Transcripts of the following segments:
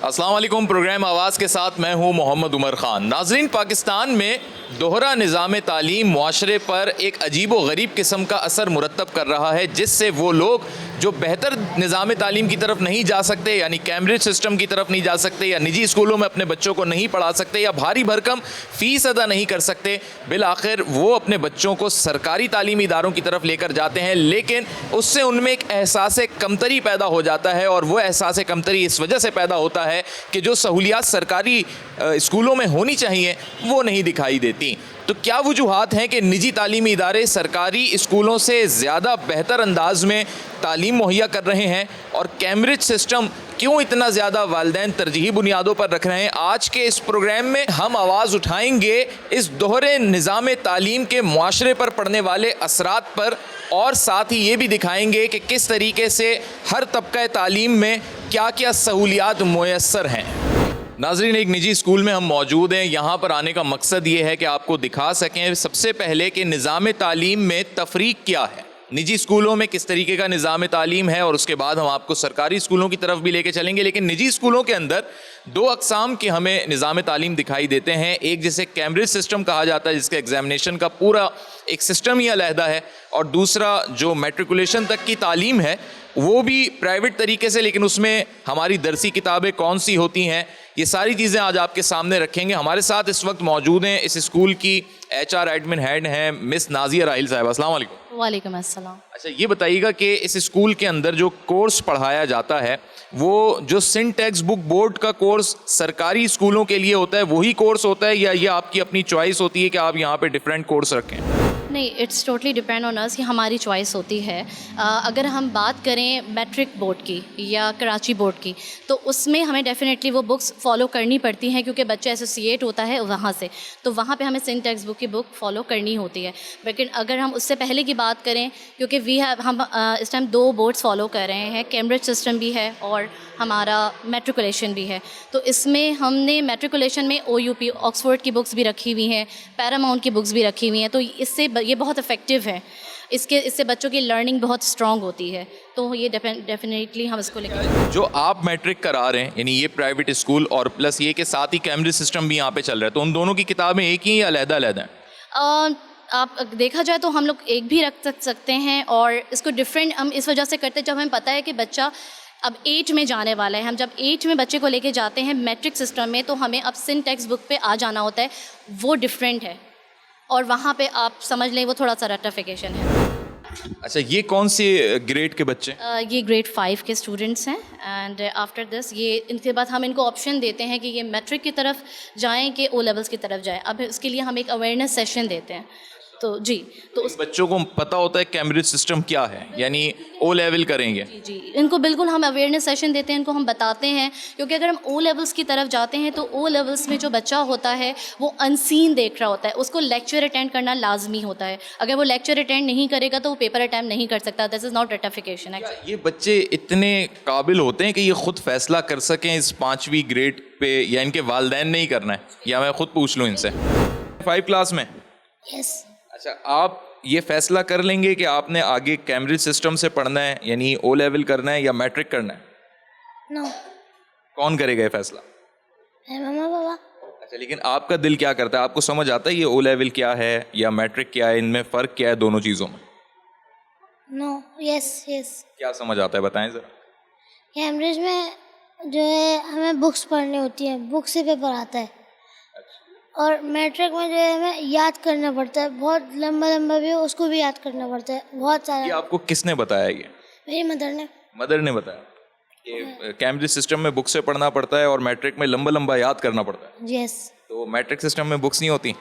अस्सलाम वालेकुम। प्रोग्राम आवाज़ के साथ मैं हूं मोहम्मद उमर ख़ान। नाज़रीन, पाकिस्तान में दोहरा निज़ाम तालीम मुआशरे पर एक अजीब व गरीब किस्म का असर मुरतब कर रहा है, जिससे वो लोग जो बेहतर निज़ाम तालीम की तरफ नहीं जा सकते, यानी कैम्ब्रिज सिस्टम की तरफ नहीं जा सकते, या निजी स्कूलों में अपने बच्चों को नहीं पढ़ा सकते, या भारी भरकम फ़ीस अदा नहीं कर सकते, बिल आखिर वो अपने बच्चों को सरकारी तालीमी इदारों की तरफ लेकर जाते हैं। लेकिन उससे उनमें एक एहसास कमतरी पैदा हो जाता है, और वो एहसास कमतरी इस वजह से पैदा होता है कि जो सहूलियात सरकारी स्कूलों में होनी चाहिए वो नहीं दिखाई देती। तो क्या वजूहात हैं कि निजी तालीमी इदारे सरकारी स्कूलों से ज़्यादा बेहतर अंदाज में तालीम मुहैया कर रहे हैं, और कैम्ब्रिज सिस्टम क्यों इतना ज़्यादा वालिदैन तरजीही बुनियादों पर रख रहे हैं? आज के इस प्रोग्राम में हम आवाज़ उठाएंगे इस दोहरे निज़ाम तालीम के मुआशरे पर पड़ने वाले असरात पर, और साथ ही ये भी दिखाएंगे कि किस तरीके से हर तबका तालीम में क्या क्या सहूलियात मुयस्सर हैं। नाज़रीन, एक निजी स्कूल में हम मौजूद हैं। यहाँ पर आने का मकसद ये है कि आपको दिखा सकें सबसे पहले कि निज़ाम तालीम में तफरीक क्या है, निजी स्कूलों में किस तरीके का निज़ाम तालीम है, और उसके बाद हम आपको सरकारी स्कूलों की तरफ भी लेके चलेंगे। लेकिन निजी स्कूलों के अंदर दो अक़साम के हमें निज़ाम तालीम दिखाई देते हैं। एक जिसे कैम्ब्रिज सिस्टम कहा जाता है, जिसके एग्जामिनेशन का पूरा एक सिस्टम ही अलहदा है, और दूसरा जो मैट्रिकुलेशन तक की तालीम है वो भी प्राइवेट तरीके से, लेकिन उसमें हमारी दरसी किताबें कौन सी होती हैं, ये सारी चीज़ें आज आपके सामने रखेंगे। हमारे साथ इस वक्त मौजूद हैं इस स्कूल की HR एडमिन हेड हैं मिस नाज़िया राहिल साहब। अस्सलाम वालेकुम। वालेकुम अस्सलाम। अच्छा, ये बताइएगा कि इस स्कूल के अंदर जो कोर्स पढ़ाया जाता है, वो जो सिंटैक्स बुक बोर्ड का कोर्स सरकारी स्कूलों के लिए होता है वही कोर्स होता है, या ये आपकी अपनी चॉइस होती है कि आप यहाँ पे डिफरेंट कोर्स रखें? नहीं, it's totally depend on us कि हमारी चॉइस होती है। अगर हम बात करें मैट्रिक बोर्ड की या कराची बोर्ड की, तो उसमें हमें डेफिनेटली वो बुक्स फॉलो करनी पड़ती हैं, क्योंकि बच्चा एसोसिएट होता है वहाँ से, तो वहाँ पे हमें सिंटैक्स बुक की बुक फॉलो करनी होती है। लेकिन अगर हम उससे पहले की बात करें, क्योंकि हम इस टाइम 2 बोर्ड्स फॉलो कर रहे हैं, कैम्ब्रिज सिस्टम भी है और हमारा मैट्रिकुलेशन भी है, तो इसमें हमने मैट्रिकुलेशन में OUP ऑक्सफोर्ड की बुक्स भी रखी हुई हैं, पैरामाउंट की बुक्स भी रखी हुई हैं, तो इससे ये बहुत इफ़ेक्टिव है। इससे बच्चों की लर्निंग बहुत स्ट्रॉन्ग होती है, तो ये डेफिनेटली हम इसको लेकर। जो आप मैट्रिक करा रहे हैं, यानी ये प्राइवेट स्कूल, और प्लस ये कि साथ ही कैम्ब्रिज सिस्टम भी यहाँ पे चल रहा है, तो उन दोनों की किताबें एक ही या अलग-अलग हैं? आप देखा जाए तो हम लोग एक भी रख सकते हैं, और इसको डिफरेंट हम इस वजह से करते हैं, जब हमें पता है कि बच्चा अब 8 में जाने वाला है। हम जब 8 में बच्चे को लेके जाते हैं मैट्रिक सिस्टम में, तो हमें अब सिंटैक्स बुक पे आ जाना होता है, वो डिफरेंट है, और वहाँ पे आप समझ लें वो थोड़ा सा रट्टाफिकेशन है। अच्छा, ये कौन सी ग्रेड के बच्चे? ये ग्रेड 5 के स्टूडेंट्स हैं, एंड आफ्टर दिस ये इनके बाद हम इनको ऑप्शन देते हैं कि ये मैट्रिक की तरफ जाएं कि O लेवल्स की तरफ जाएं। अब इसके लिए हम एक अवेयरनेस सेशन देते हैं, तो जी, तो उस बच्चों को पता होता है कैम्ब्रिज सिस्टम क्या है, यानी O लेवल करेंगे? जी, इनको बिल्कुल हम अवेयरनेस सेशन देते हैं, इनको हम बताते हैं, क्योंकि अगर हम O लेवल्स की तरफ जाते हैं तो O लेवल्स में जो बच्चा होता है वो अनसीन देख रहा होता है, उसको लेक्चर अटेंड करना लाजमी होता है। अगर वो लेक्चर अटेंड नहीं करेगा तो वो पेपर अटेम्प्ट नहीं कर सकता। दिस इज़ नॉट रटिफिकेशन। ये बच्चे इतने काबिल होते हैं कि ये खुद फैसला कर सकें इस 5वीं ग्रेड पे, या इनके वालिदैन ने ही करना है, या मैं खुद पूछ लूँ इनसे? 5 क्लास में? यस। अच्छा, आप ये फैसला कर लेंगे कि आपने आगे कैम्ब्रिज सिस्टम से पढ़ना है, यानी O लेवल करना है, या मैट्रिक करना है? नो। कौन करेगा ये फैसला? मम्मा पापा। अच्छा, लेकिन आपका दिल क्या करता है? आपको समझ आता है ये O लेवल क्या है या मैट्रिक क्या है, इनमें फ़र्क क्या है दोनों चीज़ों में? नो। Yes yes. क्या समझ आता है, बताएं ज़रा। कैम्ब्रिज में जो है हमें बुक्स पढ़नी होती हैं, बुक से पेपर आता है, और मैट्रिक में जो है हमें याद करना पड़ता है, बहुत लंबा लंबा भी उसको भी याद करना पड़ता है, बहुत सारा। ये आपको किसने बताया? ये मेरी मदर ने। मदर ने बताया कि कैम्ब्रिज सिस्टम में बुक से पढ़ना पड़ता है और मैट्रिक में लंबा लंबा याद करना पड़ता है। यस। तो मैट्रिक सिस्टम में बुक्स नहीं होती?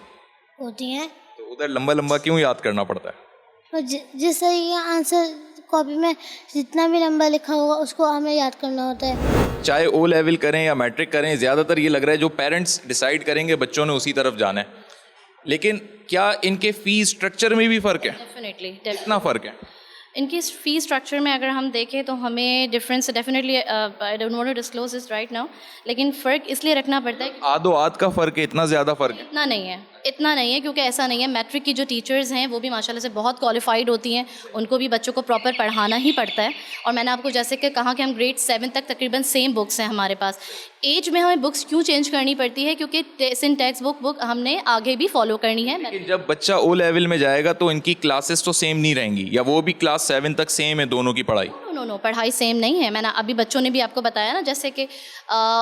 होती हैं। तो उधर लंबा लंबा क्यों याद करना पड़ता है? और जिस तरीके का आंसर कॉपी में जितना भी लंबा लिखा होगा उसको हमें याद करना होता है। चाहे O लेवल करें या मैट्रिक करें, ज़्यादातर ये लग रहा है जो पेरेंट्स डिसाइड करेंगे बच्चों ने उसी तरफ जाना है। लेकिन क्या इनके फ़ीस स्ट्रक्चर में भी फ़र्क है? डेफिनेटली। कितना फ़र्क है? इनकी फ़ीस स्ट्रक्चर में अगर हम देखें तो हमें difference definitely, I don't want to disclose this right now, लेकिन फ़र्क इसलिए रखना पड़ता है। आधो आध का फ़र्क है, इतना ज़्यादा फ़र्क है? इतना नहीं है। इतना नहीं है, क्योंकि ऐसा नहीं है, मैट्रिक की जो टीचर्स हैं वो भी माशाल्लाह से बहुत क्वालिफाइड होती हैं, उनको भी बच्चों को प्रॉपर पढ़ाना ही पड़ता है। और मैंने आपको जैसे कि कहा कि हम ग्रेड 7 तक तकरीबन सेम बुक्स हैं हमारे पास। एज में हमें बुक्स क्यों चेंज करनी पड़ती है, क्योंकि टेक्स्ट बुक हमने आगे भी फॉलो करनी है। लेकिन जब बच्चा ओ लेवल में जाएगा तो इनकी क्लासेस तो सेम नहीं रहेंगी, या वो भी क्लास 7 तक सेम है दोनों की पढ़ाई? नो, पढ़ाई सेम नहीं है। मैंने अभी बच्चों ने भी आपको बताया ना, जैसे कि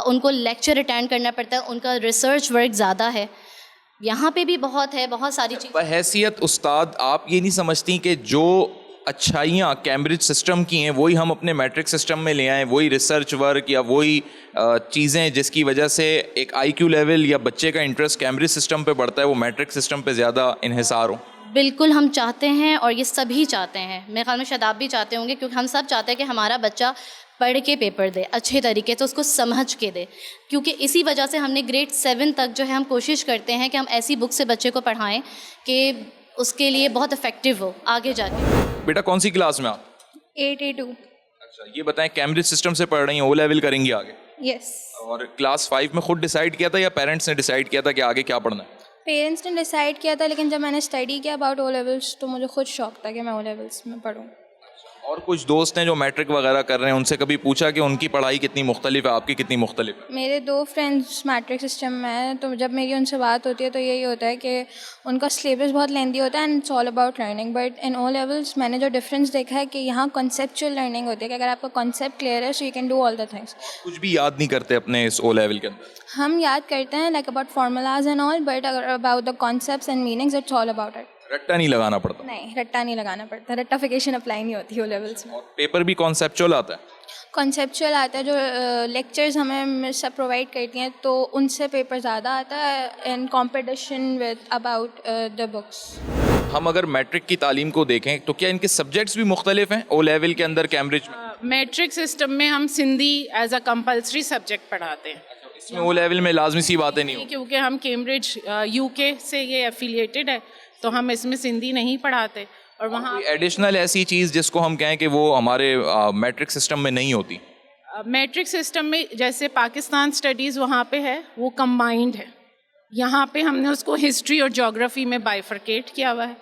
उनको लेक्चर अटेंड करना पड़ता है, उनका रिसर्च वर्क ज़्यादा है, यहाँ पे भी बहुत है, बहुत सारी चीज़। बहैसियत उस्ताद आप ये नहीं समझती कि जो अच्छाइयाँ कैम्ब्रिज सिस्टम की हैं वही हम अपने मैट्रिक सिस्टम में ले आएँ, वही रिसर्च वर्क या वही चीज़ें जिसकी वजह से एक आईक्यू लेवल या बच्चे का इंटरेस्ट कैम्ब्रिज सिस्टम पे बढ़ता है, वो मैट्रिक सिस्टम पे ज़्यादा इन्हिसार हो? बिल्कुल हम चाहते हैं, और ये सभी चाहते हैं, मेरे ख्याल में शायद आप भी चाहते होंगे, क्योंकि हम सब चाहते हैं कि हमारा बच्चा पढ़ के पेपर दे अच्छे तरीके से, उसको समझ के दे। क्योंकि इसी वजह से हमने ग्रेड 7 तक जो है हम कोशिश करते हैं कि हम ऐसी बुक से बच्चे को पढ़ाएं कि उसके लिए बहुत इफेक्टिव हो आगे जाके। बेटा कौन सी क्लास में आप? 82। अच्छा, ये बताएं कैम्ब्रिज सिस्टम से पढ़ रही हैं, ओ लेवल करेंगी आगे? यस। और क्लास 5 में खुद डिसाइड किया था या पेरेंट्स ने डिसाइड किया था कि आगे क्या पढ़ना है? पेरेंट्स ने डिसाइड किया था, लेकिन जब मैंने स्टडी किया अबाउट ओ लेवल्स तो मुझे खुद शौक था कि मैं ओ लेवल्स में पढूं। और कुछ दोस्त हैं जो मैट्रिक वगैरह कर रहे हैं, उनसे कभी पूछा कि उनकी पढ़ाई कितनी मुख्तलिफ है, आपकी कितनी मुख्तलिफ है? मेरे 2 फ्रेंड्स मैट्रिक सिस्टम में हैं, तो जब मेरी उनसे बात होती है तो यही होता है कि उनका सिलेबस बहुत लेंदी होता है and it's all about learning. But in O levels मैंने जो डिफरेंस देखा है कि यहाँ कॉन्सेप्चुअल लर्निंग होती है कि अगर आपका कॉन्सेप्ट क्लियर है so you can do all the things. कुछ भी याद नहीं करते अपने इस ओ लेवल के अंदर? हम याद करते हैं like about formulas and all, but about the concepts and meanings it's all about it. रट्टा नहीं लगाना पड़ता? नहीं, रट्टा नहीं लगाना पड़ता, रट्टाफिकेशन अप्लाई नहीं होती ओ लेवल्स में। और पेपर भी कॉन्सेप्चुअल आता है? कॉन्सेप्चुअल आता है, जो लेक्चर्स हमें सब प्रोवाइड करती हैं तो उनसे पेपर ज़्यादा आता है इन competition with about the books. हम अगर मैट्रिक की तालीम को देखें तो क्या इनके सब्जेक्ट्स भी मुख्तलिफ हैं ओ लेवल के अंदर कैम्ब्रिज में? मैट्रिक सिस्टम में हम Sindhi as a compulsory subject पढ़ाते हैं। इसमें ओ लेवल में लाजमी सी बातें नहीं हो? क्योंकि हम कैम्ब्रिज यूके से ये एफिलिएटेड है तो हम इसमें सिंधी नहीं पढ़ाते। और वहाँ एडिशनल ऐसी चीज़ जिसको हम कहें कि वो हमारे मैट्रिक सिस्टम में नहीं होती? मैट्रिक सिस्टम में जैसे पाकिस्तान स्टडीज़ वहाँ पे है वो कंबाइंड है, यहाँ पे हमने उसको हिस्ट्री और ज्योग्राफी में बाइफरकेट किया हुआ है,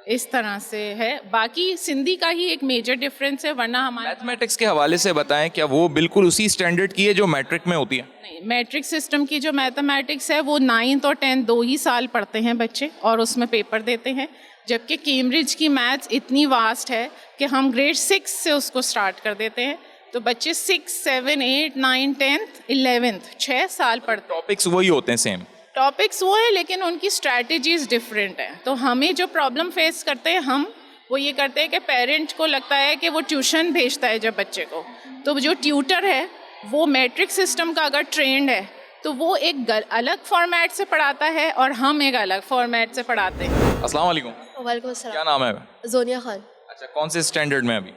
इस तरह से है। बाकी सिंधी का ही एक मेजर डिफरेंस है, वरना हमारे मैथमेटिक्स के हवाले से बताएं, क्या वो बिल्कुल उसी स्टैंडर्ड की है जो मैट्रिक में होती है? नहीं, मैट्रिक सिस्टम की जो मैथमेटिक्स है वो 9th और 10th 2 ही साल पढ़ते हैं बच्चे और उसमें पेपर देते हैं, जबकि कैम्ब्रिज की मैथ्स इतनी वास्ट है कि हम ग्रेड 6 से उसको स्टार्ट कर देते हैं, तो बच्चे 6, 7, 8, 9, 10th, 11th 6 साल पढ़ते हैं। टॉपिक्स वही होते हैं सेम? टॉपिक्स वो है, लेकिन उनकी स्ट्रैटेजीज डिफरेंट हैं। तो हमें जो प्रॉब्लम फेस करते हैं हम वो ये करते हैं कि पेरेंट्स को लगता है कि वो ट्यूशन भेजता है जब बच्चे को, तो जो ट्यूटर है वो मैट्रिक सिस्टम का अगर ट्रेंड है तो वो एक अलग फॉर्मेट से पढ़ाता है और हम एक अलग फॉर्मेट से पढ़ाते हैं। अस्सलाम वालेकुम। वालेकुम क्या अस्सलाम। नाम है? जोनिया खान। अच्छा, कौन से स्टैंडर्ड में अभी?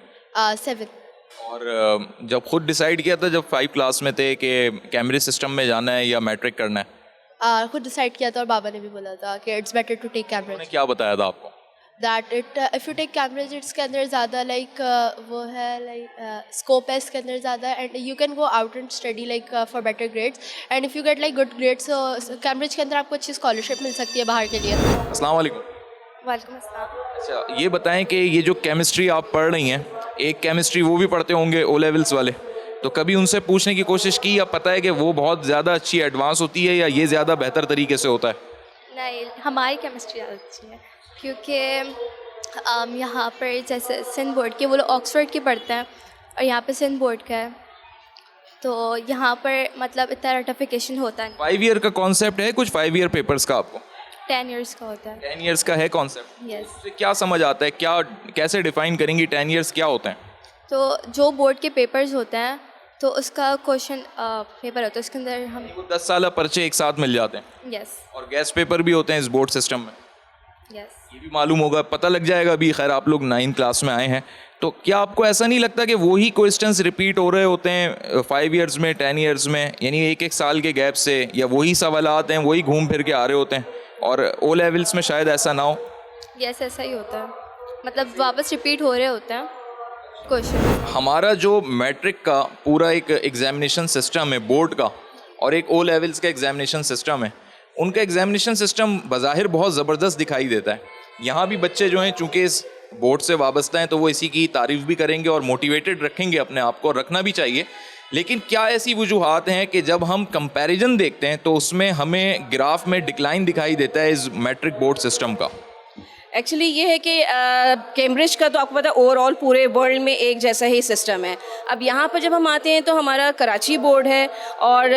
7। और जब खुद डिसाइड किया था जब 5 क्लास में थे कि कैम्ब्रिज सिस्टम में जाना है या मैट्रिक करना है? खुद डिसाइड किया था और बाबा ने भी बोला था कि इट्स बेटर टू टेक उन्होंने कैम्ब्रिज, क्या बताया था आपको? That if you take Cambridge इसके अंदर ज़्यादा लाइक वो है लाइक स्कोप है इसके अंदर ज़्यादा, and you can go out and study like for better grades, and if you get like good grades Cambridge के अंदर आपको अच्छी स्कॉलरशिप मिल सकती है बाहर के लिए। अस्सलाम वालेकुम। वालेकुम अस्सलाम। अच्छा, ये बताएं कि ये जो केमिस्ट्री आप पढ़ रही हैं, एक केमिस्ट्री वो भी पढ़ते होंगे ओ लेवल्स वाले, तो कभी उनसे पूछने की कोशिश की या पता है कि वो बहुत ज़्यादा अच्छी एडवांस होती है या ये ज़्यादा बेहतर तरीके से होता है? नहीं, हमारी केमिस्ट्री ज़्यादा अच्छी है, क्योंकि यहाँ पर जैसे सिंध बोर्ड के वो लोग ऑक्सफोर्ड के पढ़ते हैं और यहाँ पे सिंध बोर्ड का है, तो यहाँ पर मतलब इतना रटिफिकेशन होता है। 5 ईयर का कॉन्सेप्ट है कुछ 5 ईयर पेपर्स का आपको? 10 इयर्स का होता है। 10 ईयर्स का है कॉन्सेप्ट? यस। उससे क्या समझ आता है, क्या कैसे डिफाइन करेंगी 10 ईयर्स क्या होते हैं? तो जो बोर्ड के पेपर्स होते हैं तो उसका क्वेश्चन पेपर होता है, उसके अंदर हम 10 साल पर्चे एक साथ मिल जाते हैं। यस और गेस्ट पेपर भी होते हैं इस बोर्ड सिस्टम में, यस। ये भी मालूम होगा, पता लग जाएगा अभी। खैर आप लोग 9th क्लास में आए हैं, तो क्या आपको ऐसा नहीं लगता कि वही क्वेश्चंस रिपीट हो रहे होते हैं 5 ईयर्स में, 10 ईयर्स में, यानी एक साल के गैप से, या वही सवालात हैं वही घूम फिर के आ रहे होते हैं, और ओ लेवल्स में शायद ऐसा ना हो? यस, ऐसा ही होता है, मतलब वापस रिपीट हो रहे होते हैं क्वेश्चन। हमारा जो मैट्रिक का पूरा एक एग्जामिनेशन सिस्टम है बोर्ड का, और एक ओ लेवल्स का एग्जामिनेशन सिस्टम है, उनका एग्जामिनेशन सिस्टम बज़ाहिर बहुत ज़बरदस्त दिखाई देता है। यहाँ भी बच्चे जो हैं चूँकि इस बोर्ड से वाबस्ता हैं तो वो इसी की तारीफ़ भी करेंगे और मोटिवेटेड रखेंगे अपने आप को, रखना भी चाहिए। लेकिन क्या ऐसी वजूहात हैं कि जब हम कंपैरिजन देखते हैं तो उसमें हमें ग्राफ में डिक्लाइन दिखाई देता है इस मैट्रिक बोर्ड सिस्टम का? एक्चुअली ये है कि कैम्ब्रिज का तो आपको पता है ओवरऑल पूरे वर्ल्ड में एक जैसा ही सिस्टम है। अब यहाँ पर जब हम आते हैं तो हमारा कराची बोर्ड है और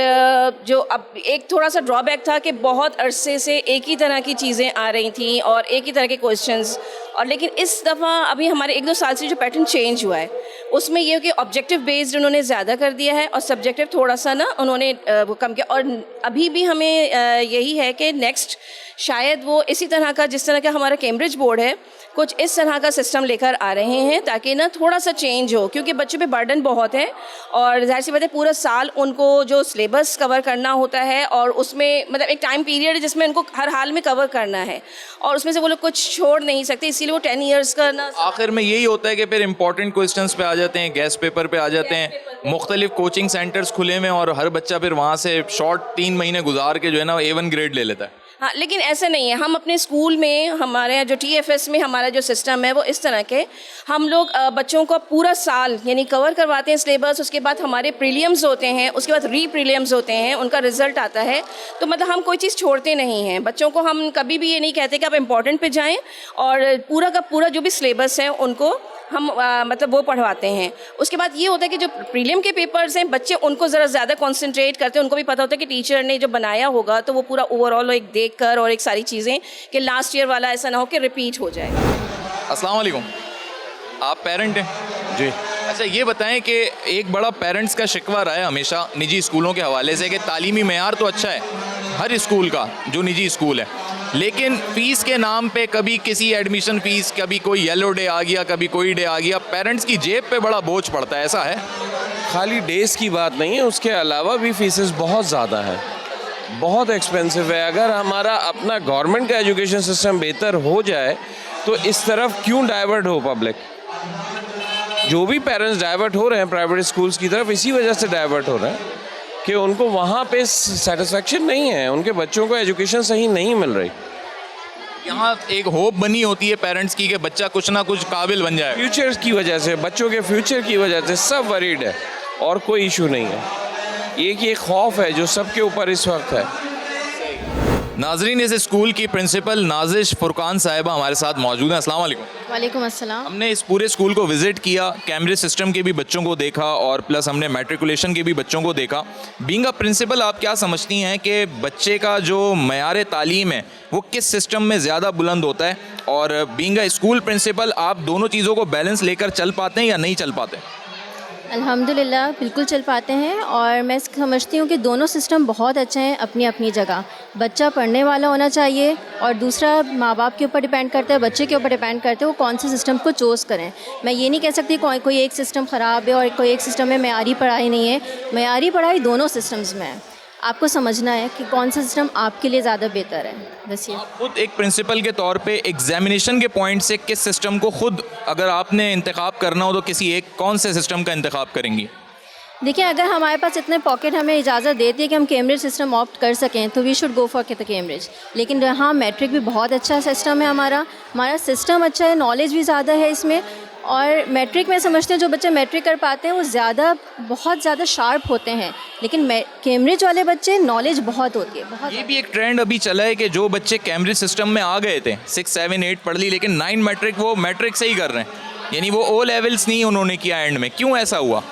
जो अब एक थोड़ा सा ड्रॉबैक था कि बहुत अरसे से एक ही तरह की चीज़ें आ रही थी और एक ही तरह के क्वेश्चंस, और लेकिन इस दफ़ा अभी हमारे 1-2 साल से जो पैटर्न चेंज हुआ है उसमें ये कि ऑब्जेक्टिव बेस्ड उन्होंने ज़्यादा कर दिया है और सब्जेक्टिव थोड़ा सा ना उन्होंने वो कम किया। और अभी भी हमें यही है कि नेक्स्ट शायद वो इसी तरह का, जिस तरह का हमारा कैम्ब्रिज बोर्ड है, कुछ इस तरह का सिस्टम लेकर आ रहे हैं ताकि ना थोड़ा सा चेंज हो, क्योंकि बच्चों पे बर्डन बहुत है और जाहिर सी बात है पूरा साल उनको जो सिलेबस कवर करना होता है और उसमें मतलब एक टाइम पीरियड है जिसमें उनको हर हाल में कवर करना है और उसमें से वो लोग कुछ छोड़ नहीं सकते, इसीलिए वो 10 ईयर्स का ना आखिर में यही होता है कि फिर इंपॉर्टेंट क्वेश्चंस पे आ जाते हैं, गेस्ट पेपर पे आ जाते हैं, मुख्तलिफ कोचिंग सेंटर्स खुले हुए हैं और हर बच्चा फिर वहाँ से शॉर्ट 3 महीने गुजार के जो है ना A1 ग्रेड ले लेता है। हाँ, लेकिन ऐसा नहीं है। हम अपने स्कूल में, हमारे यहाँ जो TFS में हमारा जो सिस्टम है वो इस तरह के, हम लोग बच्चों को पूरा साल यानी कवर करवाते हैं सिलेबस, उसके बाद हमारे प्रीलिम्स होते हैं, उसके बाद री प्रीलिम्स होते हैं, उनका रिजल्ट आता है, तो मतलब हम कोई चीज़ छोड़ते नहीं हैं। बच्चों को हम कभी भी ये नहीं कहते कि आप इम्पोर्टेंट पे जाएँ, और पूरा का पूरा जो भी सिलेबस है उनको हम मतलब वो पढ़वाते हैं। उसके बाद ये होता है कि जो प्रीलिम के पेपर्स हैं बच्चे उनको ज़रा ज़्यादा कंसंट्रेट करते हैं, उनको भी पता होता है कि टीचर ने जो बनाया होगा तो वो पूरा ओवरऑल एक देख कर और एक सारी चीज़ें कि लास्ट ईयर वाला ऐसा ना हो कि रिपीट हो जाए। अस्सलाम वालेकुम, आप पेरेंट हैं जी? अच्छा ये बताएं कि एक बड़ा पेरेंट्स का शिकवा रहा है हमेशा निजी स्कूलों के हवाले से कि तालीमी मेयार तो अच्छा है हर स्कूल का जो निजी स्कूल है, लेकिन फ़ीस के नाम पे कभी किसी एडमिशन फ़ीस, कभी कोई येलो डे आ गया, कभी कोई डे आ गया, पेरेंट्स की जेब पे बड़ा बोझ पड़ता है, ऐसा है? खाली डेज़ की बात नहीं है, उसके अलावा भी फीसेस बहुत ज़्यादा है, बहुत एक्सपेंसिव है। अगर हमारा अपना गवर्नमेंट का एजुकेशन सिस्टम बेहतर हो जाए तो इस तरफ क्यों डाइवर्ट हो पब्लिक? जो भी पेरेंट्स डाइवर्ट हो रहे हैं प्राइवेट स्कूल्स की तरफ इसी वजह से डाइवर्ट हो रहे हैं कि उनको वहाँ पे सेटिस्फेक्शन नहीं है, उनके बच्चों को एजुकेशन सही नहीं मिल रही। यहाँ एक होप बनी होती है पेरेंट्स की कि बच्चा कुछ ना कुछ काबिल बन जाए, फ्यूचर की वजह से, बच्चों के फ्यूचर की वजह से सब वरीड है और कोई इशू नहीं है। एक ये खौफ है जो सबके ऊपर इस वक्त है। नाजरीन, इस स्कूल की प्रिंसिपल नाजिश फुरकान साहिबा हमारे साथ मौजूद हैं। अस्सलाम वालेकुम। वालेकुम अस्सलाम। हमने इस पूरे स्कूल को विज़िट किया, कैम्ब्रिज सिस्टम के भी बच्चों को देखा और प्लस हमने मैट्रिकुलेशन के भी बच्चों को देखा। बीइंग अ प्रिंसिपल, आप क्या समझती हैं कि बच्चे का जो मयार तालीम है वो किस सिस्टम में ज़्यादा बुलंद होता है, और बीइंग अ स्कूल प्रिंसिपल आप दोनों चीज़ों को बैलेंस लेकर चल पाते हैं या नहीं चल पाते? अल्हम्दुलिल्लाह बिल्कुल चल पाते हैं, और मैं समझती हूँ कि दोनों सिस्टम बहुत अच्छे हैं अपनी अपनी जगह। बच्चा पढ़ने वाला होना चाहिए और दूसरा माँ बाप के ऊपर डिपेंड करता है, बच्चे के ऊपर डिपेंड करते हैं वो कौन से सिस्टम को चूज़ करें। मैं ये नहीं कह सकती कोई एक सिस्टम ख़राब है और कोई एक सिस्टम में मयारी पढ़ाई नहीं है। मयारी पढ़ाई दोनों सिस्टम्स में है, आपको समझना है कि कौन सा सिस्टम आपके लिए ज़्यादा बेहतर है। बस ये। खुद एक प्रिंसिपल के तौर पे एग्जामिनेशन के पॉइंट से किस सिस्टम को खुद अगर आपने इंतखाब करना हो तो किसी एक कौन से सिस्टम का इंतखाब करेंगी? देखिए, अगर हमारे पास इतने पॉकेट हमें इजाज़त देती है कि हम कैम्ब्रिज सिस्टम ऑप्ट कर सकें तो we should go for Cambridge. लेकिन हाँ, मैट्रिक भी बहुत अच्छा सिस्टम है, हमारा सिस्टम अच्छा है, नॉलेज भी ज़्यादा है इसमें। और मैट्रिक में समझते हैं जो बच्चे मैट्रिक कर पाते हैं वो बहुत ज़्यादा शार्प होते हैं, लेकिन कैम्ब्रिज वाले बच्चे नॉलेज बहुत होती है, बहुत। ये भी एक ट्रेंड अभी चला है कि जो बच्चे कैम्ब्रिज सिस्टम में आ गए थे 6, 7, 8 पढ़ ली, लेकिन 9 मैट्रिक वो मैट्रिक से ही कर रहे हैं, यानी वो O लेवल्स नहीं उन्होंने किया एंड में। क्यों ऐसा हुआ?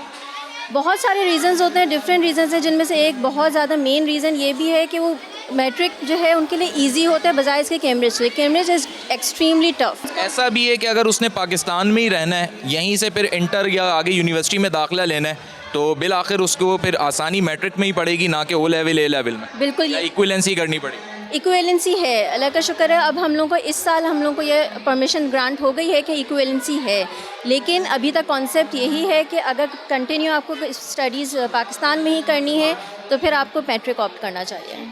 बहुत सारे रीज़न्स होते हैं, डिफरेंट रीज़न्स हैं, जिनमें से एक बहुत ज़्यादा मेन रीज़न ये भी है कि वो मैट्रिक जो है उनके लिए इजी होता है बजाय इसके कैम्ब्रिज से। Cambridge is extremely tough. ऐसा भी है कि अगर उसने पाकिस्तान में ही रहना है, यहीं से फिर इंटर या आगे यूनिवर्सिटी में दाखिला लेना है, तो बिल आखिर उसको फिर आसानी मैट्रिक में ही पड़ेगी ना कि O लेवल A लेवल में। बिल्कुल, इक्विवेलेंसी करनी पड़ेगी। इक्विवेलेंसी है, अल्लाह का शुक्र है। अब हम लोगों को इस साल हम लोगों को ये परमिशन ग्रांट हो गई है कि इक्विवेलेंसी है, लेकिन अभी तक कॉन्सेप्ट यही है कि अगर कंटिन्यू आपको स्टडीज़ पाकिस्तान में ही करनी है तो फिर आपको मैट्रिक ऑप्ट करना चाहिए।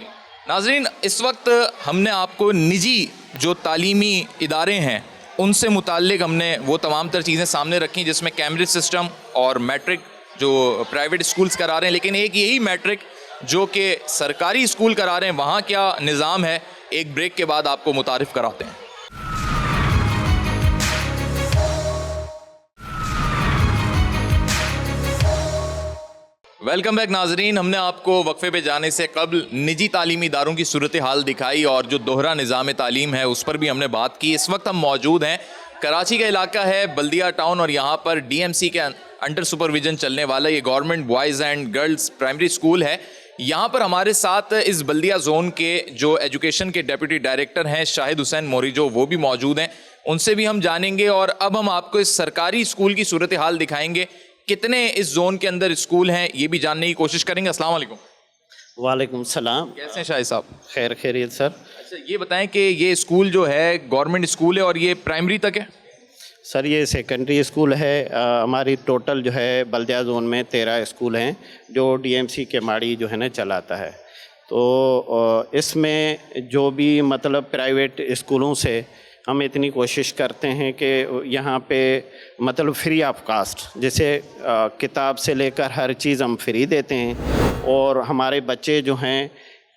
नाजरीन, इस वक्त हमने आपको निजी जो तालीमी इदारे हैं उनसे मुताल्लिक हमने वो तमाम तर चीज़ें सामने रखी जिसमें कैम्ब्रिज सिस्टम और मैट्रिक जो प्राइवेट स्कूल्स करा रहे हैं, लेकिन एक यही मैट्रिक जो कि सरकारी स्कूल करा रहे हैं, वहाँ क्या निज़ाम है, एक ब्रेक के बाद आपको मुतारिफ कराते हैं। वेलकम बैक नाजरीन। हमने आपको वक्फे पे जाने से कबल निजी तालीमी इदारों की सूरत हाल दिखाई और जो दोहरा निज़ाम तालीम है उस पर भी हमने बात की। इस वक्त हम मौजूद हैं, कराची का इलाका है बल्दिया टाउन, और यहाँ पर DMC के अंडर सुपरविजन चलने वाला ये government boys and girls primary school है। यहाँ पर हमारे साथ इस बल्दिया जोन के जो एजुकेशन के डेप्यूटी डायरेक्टर हैं शाहिद हुसैन मोरिजो, वो भी मौजूद हैं, उनसे भी हम जानेंगे। और अब हम आपको इस सरकारी स्कूल की सूरत हाल दिखाएंगे, कितने इस जोन के अंदर स्कूल हैं ये भी जानने की कोशिश करेंगे। अस्सलाम वालेकुम। वालेकुम सलाम। कैसे हैं शाहिद साहब? खैर खैरियत सर। अच्छा, ये बताएं कि ये स्कूल जो है गवर्नमेंट स्कूल है और ये प्राइमरी तक है? सर ये सेकेंडरी स्कूल है। हमारी टोटल जो है बल्दिया जोन में 13 स्कूल हैं जो DMC के माड़ी जो है ना चलाता है। तो इसमें जो भी मतलब प्राइवेट स्कूलों से हम इतनी कोशिश करते हैं कि यहाँ पे मतलब फ्री ऑफ कास्ट, जैसे किताब से लेकर हर चीज़ हम फ्री देते हैं। और हमारे बच्चे जो हैं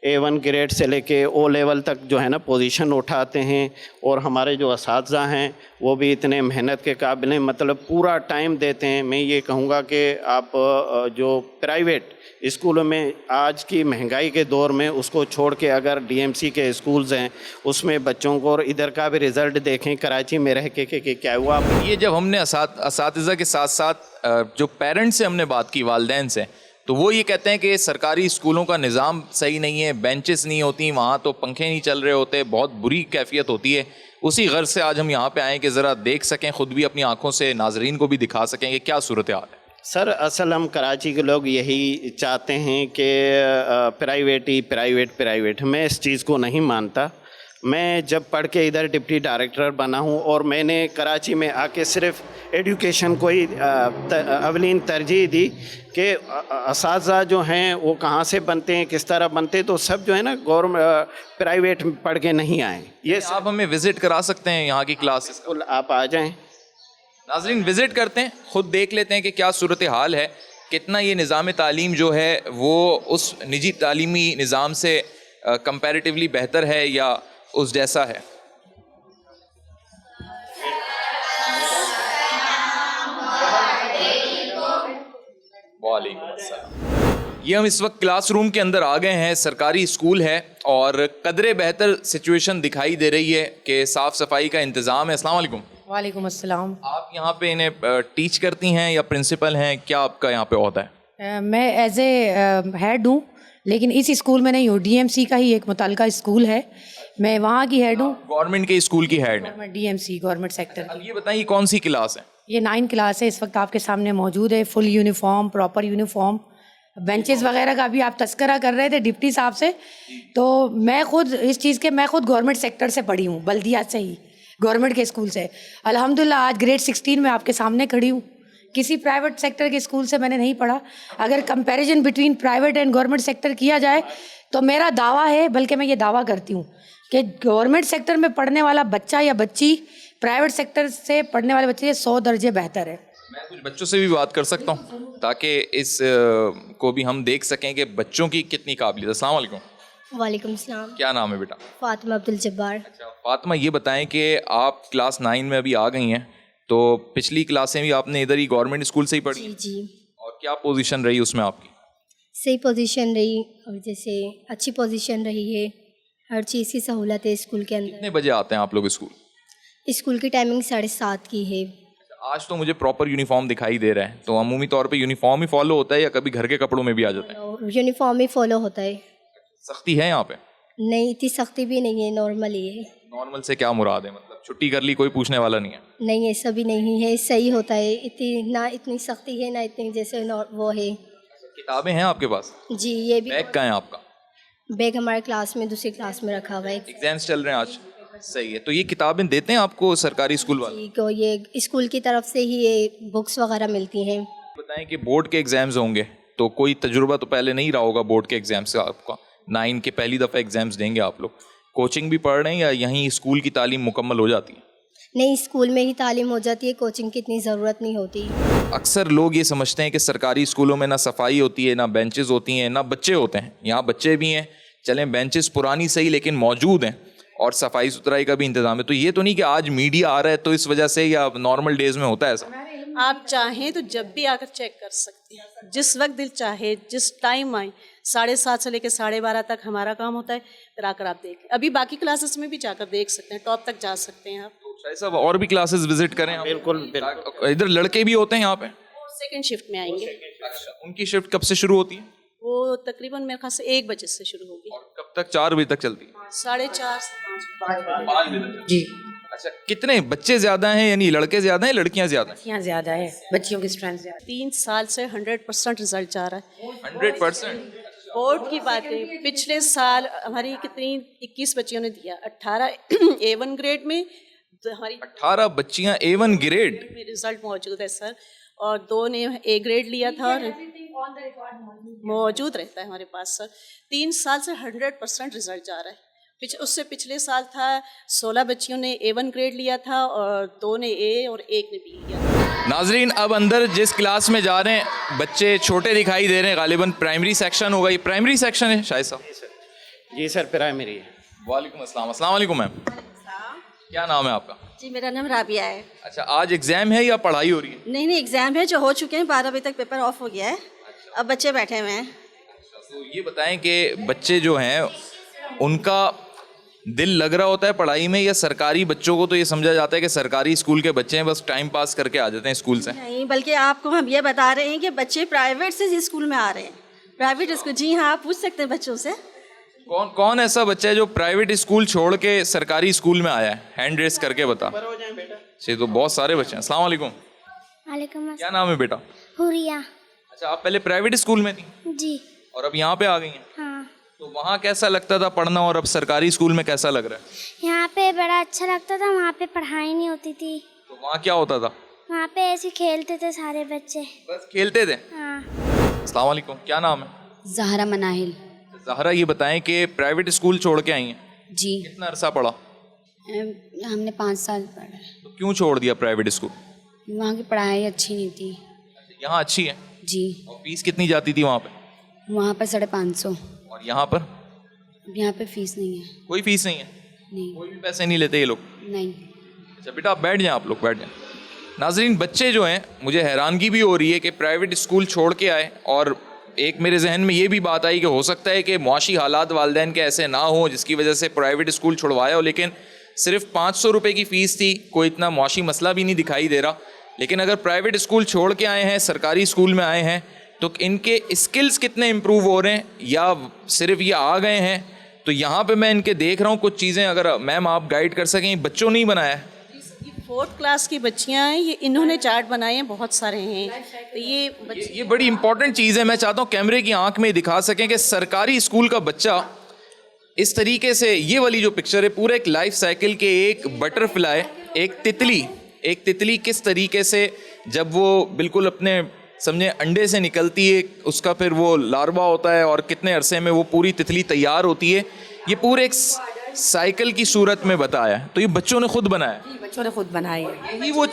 A1 ग्रेड से लेके O लेवल तक जो है ना पोजीशन उठाते हैं। और हमारे जो असातिज़ा हैं वो भी इतने मेहनत के काबिल हैं, मतलब पूरा टाइम देते हैं। मैं ये कहूँगा कि आप जो प्राइवेट स्कूलों में आज की महंगाई के दौर में उसको छोड़ के अगर DMC के स्कूल्स हैं उसमें बच्चों को और इधर का भी रिज़ल्ट देखें कराची में रह के क्या हुआ। ये जब हमने असातिज़ा के साथ साथ जो पेरेंट्स से हमने बात की, वालिदैन से, तो वो ये कहते हैं कि सरकारी स्कूलों का निज़ाम सही नहीं है, बेंचेस नहीं होती वहाँ, तो पंखे नहीं चल रहे होते, बहुत बुरी कैफियत होती है। उसी गर्ज से आज हम यहाँ पे आए कि ज़रा देख सकें, ख़ुद भी अपनी आँखों से नाजरीन को भी दिखा सकें कि क्या सूरत हाल है। सर असल हम कराची के लोग यही चाहते हैं कि प्राइवेट ही प्राइवेट। मैं इस चीज़ को नहीं मानता। मैं जब पढ़ के इधर डिप्टी डायरेक्टर बना हूँ और मैंने कराची में आके सिर्फ एजुकेशन को ही अवलीन तरजीह दी कि असातिज़ा जो हैं वो कहाँ से बनते हैं, किस तरह बनते हैं, तो सब जो है ना गवर्नमेंट प्राइवेट पढ़ के नहीं आए। ये आप हमें विज़िट करा सकते हैं यहाँ की क्लासेस? आप आ जाएँ नाज़रीन, विज़िट करते हैं, ख़ुद देख लेते हैं कि क्या सूरत हाल है, कितना ये निज़ाम तालीम जो है वो उस निजी तालीमी निज़ाम से कंपैरेटिवली बेहतर है या उस जैसा है। वालेकुम अस्सलाम। ये हम इस वक्त क्लासरूम के अंदर आ गए हैं, सरकारी स्कूल है और कदरे बेहतर सिचुएशन दिखाई दे रही है कि साफ़ सफाई का इंतज़ाम है। अस्सलाम वालेकुम। वालेकुम अस्सलाम। आप यहाँ पे इन्हें टीच करती हैं या प्रिंसिपल हैं, क्या आपका यहाँ पे ओहदा है? मैं एज ए हेड हूँ, लेकिन इस स्कूल में नहीं हूँ। DMC का ही एक मुतलका स्कूल है, मैं वहाँ की हेड हूँ। गवर्नमेंट के स्कूल की हेड है? DMC government sector. अब ये बताइए कौन सी क्लास है? ये 9 क्लास है, इस वक्त आपके सामने मौजूद है। Full uniform, proper uniform, benches वगैरह का भी आप तस्करा कर रहे थे डिप्टी साहब से, तो मैं खुद इस चीज़ के मैं खुद गवर्नमेंट सेक्टर से पढ़ी हूँ, बल्दिया से ही, गवर्नमेंट के स्कूल से। अल्हम्दुलिल्लाह आज ग्रेड 16 में आपके सामने खड़ी हूँ। किसी प्राइवेट सेक्टर के स्कूल से मैंने नहीं पढ़ा। अगर comparison between private and government sector किया जाए तो मेरा दावा है, बल्कि मैं ये दावा करती हूँ कि गवर्नमेंट सेक्टर में पढ़ने वाला बच्चा या बच्ची प्राइवेट सेक्टर से पढ़ने वाले बच्चे से 100 दर्जे बेहतर है। मैं कुछ बच्चों से भी बात कर सकता हूँ ताकि इस को भी हम देख सकें कि बच्चों की कितनी काबिलियत। अस्सलाम वालेकुम। वालेकुम सलाम। क्या नाम है बेटा? फातिमा अब्दुल जब्बार। अच्छा फातिमा, ये बताएं कि आप क्लास 9 में अभी आ गई हैं, तो पिछली क्लासें भी आपने इधर ही गवर्नमेंट स्कूल से ही पढ़ी? जी जी। और क्या पोजीशन रही उसमें आपकी? सही पोजीशन रही, और जैसे अच्छी पोजीशन रही है, हर चीज़ की सहूलत है स्कूल के अंदर। कितने बजे आते हैं आप लोग स्कूल? स्कूल की टाइमिंग 7:30 की है। आज तो मुझे प्रॉपर यूनिफॉर्म दिखाई दे रहा है, तो अमूमी तौर पे यूनिफॉर्म ही फॉलो होता है या कभी घर के कपड़ों में भी आ जाता है? यूनिफॉर्म ही फॉलो होता है। सख्ती है यहाँ पे? नहीं, इतनी सख्ती भी नहीं है, नॉर्मल ही है। नॉर्मल से क्या मुराद है, मतलब छुट्टी कर ली कोई पूछने वाला नहीं है? नहीं, ऐसा भी नहीं है, सही होता है। इतनी ना इतनी सख्ती है ना इतनी जैसे वो है। किताबें हैं आपके पास? जी, ये भी। बैग कहाँ है आपका? बैग हमारे क्लास में दूसरी क्लास में रखा हुआ है। एग्जाम्स चल रहे हैं आज? सही है। तो ये किताबें देते हैं आपको सरकारी स्कूल वाले? जी, को ये स्कूल की तरफ से ही ये बुक्स वगैरह मिलती हैं। बताएं कि बोर्ड के एग्जाम्स होंगे तो कोई तजुर्बा तो पहले नहीं रहा होगा बोर्ड के एग्जाम्स का आपका। 9 के पहली दफ़ा एग्जाम्स देंगे आप लोग, कोचिंग भी पढ़ रहे हैं या यहीं स्कूल की तालीम मुकम्मल हो जाती है? नई स्कूल में ही तालीम हो जाती है, कोचिंग की इतनी ज़रूरत नहीं होती। अक्सर लोग ये समझते हैं कि सरकारी स्कूलों में ना सफाई होती है, ना बेंचेस होती हैं, ना बच्चे होते हैं। यहाँ बच्चे भी हैं, चलें बेंचेस पुरानी सही लेकिन मौजूद हैं, और सफाई सुथराई का भी इंतजाम है। तो ये तो नहीं कि आज मीडिया आ रहा है तो इस वजह से, या नॉर्मल डेज में होता है ऐसा? आप चाहें तो जब भी आकर चेक कर सकते हैं, जिस वक्त दिल चाहे, जिस टाइम आए। 7:30 से लेकर 12:30 तक हमारा काम होता है, फिर आकर आप देखें। अभी बाकी क्लासेस में भी जाकर देख सकते हैं, टॉप तक जा सकते हैं आप। शायद साहब और भी क्लासेस विजिट करें आप? बिल्कुल। इधर लड़के भी होते हैं यहाँ पे? सेकंड शिफ्ट में आएंगे। अच्छा, उनकी शिफ्ट कब से शुरू होती है? वो तकरीबन मेरे ख्याल से 1 बजे से शुरू होगी, और कब तक? 4 बजे तक चलती है? 4:30 से 5 बजे तक। जी। अच्छा, कितने बच्चे ज्यादा हैं, यानी लड़के ज्यादा हैं, लड़कियां ज्यादा हैं? यहाँ ज़्यादा है, बच्चियों की स्ट्रेंथ ज़्यादा। 3 साल से 100% रिजल्ट जा रहा है। 100%? बोर्ड की बात करें, पिछले साल हमारी कितनी 21 बच्चियों ने दिया, 18 A1 ग्रेड में, तो हमारी 18 बच्चियां A1 ग्रेड में रिजल्ट मौजूद है सर, और 2 ने A ग्रेड लिया था, और मौजूद रहता है हमारे पास सर। 3 साल से 100% रिजल्ट जा रहा है। उससे पिछले साल था 16 बच्चियों ने A1 ग्रेड लिया था, और 2 ने A और 1 ने B लिया। नाजरीन, अब अंदर जिस क्लास में जा रहे हैं बच्चे छोटे दिखाई दे रहे हैं, गालिबन प्राइमरी सेक्शन होगा। ये प्राइमरी सेक्शन है शायद साहब? जी सर, प्राइमरी है। वालेकुम अस्सलाम। अस्सलाम वालेकुम मैम, क्या नाम है आपका? जी, मेरा नाम राबिया है। अच्छा, आज एग्जाम है या पढ़ाई हो रही है? नहीं, एग्ज़ाम है जो हो चुके हैं, 12 बजे तक पेपर ऑफ हो गया है। अब बच्चे बैठे हुए हैं। तो ये बताएं कि बच्चे जो हैं उनका दिल लग रहा होता है पढ़ाई में, या सरकारी बच्चों को तो ये समझा जाता है कि सरकारी स्कूल के बच्चे हैं, बस टाइम पास करके आ जाते हैं स्कूल से? नहीं, बल्कि आपको हम ये बता रहे हैं कि बच्चे प्राइवेट से इस स्कूल में आ रहे हैं। प्राइवेट स्कूल, जी हाँ, आप पूछ सकते हैं बच्चों से। कौन कौन ऐसा बच्चा है जो प्राइवेट स्कूल छोड़ के सरकारी स्कूल में आया है? हैंड रेस करके बता। ये तो बहुत सारे बच्चे हैं। अस्सलाम वालेकुम। वालेकुम क्या नाम है बेटा? हुरिया। अच्छा, आप पहले प्राइवेट स्कूल में थी जी। और अब यहाँ पे आ गई हैं? हाँ। तो वहाँ कैसा लगता था पढ़ना, और अब सरकारी स्कूल में कैसा लग रहा है? यहाँ पे बड़ा अच्छा लगता था, वहाँ पे पढ़ाई नहीं होती थी। तो वहाँ क्या होता था? वहाँ पे ऐसे खेलते थे सारे बच्चे। बस खेलते थे? हाँ। अस्सलाम वालेकुम, क्या नाम है? ज़हरा मनाहिल। ज़हरा, ये बताएं कि प्राइवेट स्कूल छोड़ के आई हैं, जी। कितना अरसा पढ़ा? हमने 5 साल पढ़ा। तो क्यों छोड़ दिया प्राइवेट स्कूल? वहाँ की पढ़ाई अच्छी नहीं थी। यहाँ अच्छी है? जी। और फीस कितनी जाती थी वहाँ पे? वहाँ पर 550। और यहाँ पर? यहाँ पे फीस नहीं है। कोई फीस नहीं है? नहीं। कोई भी पैसे नहीं लेते ये लोग? नहीं। अच्छा बेटा, आप बैठ जाएं, आप लोग बैठ जाएं। नाजरीन, बच्चे जो हैं, मुझे हैरानगी भी हो रही है कि प्राइवेट स्कूल छोड़ के आए, और एक मेरे जहन में ये भी बात आई कि हो सकता है कि मुआशी हालात वालिदैन के ऐसे ना हो जिसकी वजह से प्राइवेट स्कूल छुड़वाया हो, लेकिन सिर्फ 500 रुपये की फ़ीस थी, कोई इतना मुआशी मसला भी नहीं दिखाई दे रहा। लेकिन अगर प्राइवेट स्कूल छोड़ के आए हैं, सरकारी स्कूल में आए हैं, तो इनके स्किल्स कितने इम्प्रूव हो रहे हैं, या सिर्फ ये आ गए हैं? तो यहाँ पे मैं इनके देख रहा हूँ कुछ चीज़ें, अगर मैम आप गाइड कर सकें। बच्चों ने ही बनाया है? 4th क्लास की बच्चियाँ हैं, ये इन्होंने चार्ट बनाए हैं, बहुत सारे हैं। तो ये बड़ी इंपॉर्टेंट चीज़ है। मैं चाहता हूँ कैमरे की आंख में दिखा सकें कि सरकारी स्कूल का बच्चा इस तरीके से, ये वाली जो पिक्चर है, पूरा एक लाइफ साइकिल के, एक बटरफ्लाई, एक तितली किस तरीके से जब वो बिल्कुल अपने समझे अंडे से निकलती है, उसका फिर वो लार्वा होता है और कितने अरसे में वो पूरी तितली तैयार होती है, ये पूरे एक साइकिल की सूरत में बताया है। तो ये बच्चों ने खुद बनाया है? बच्चों ने खुद बनाई है। यही वो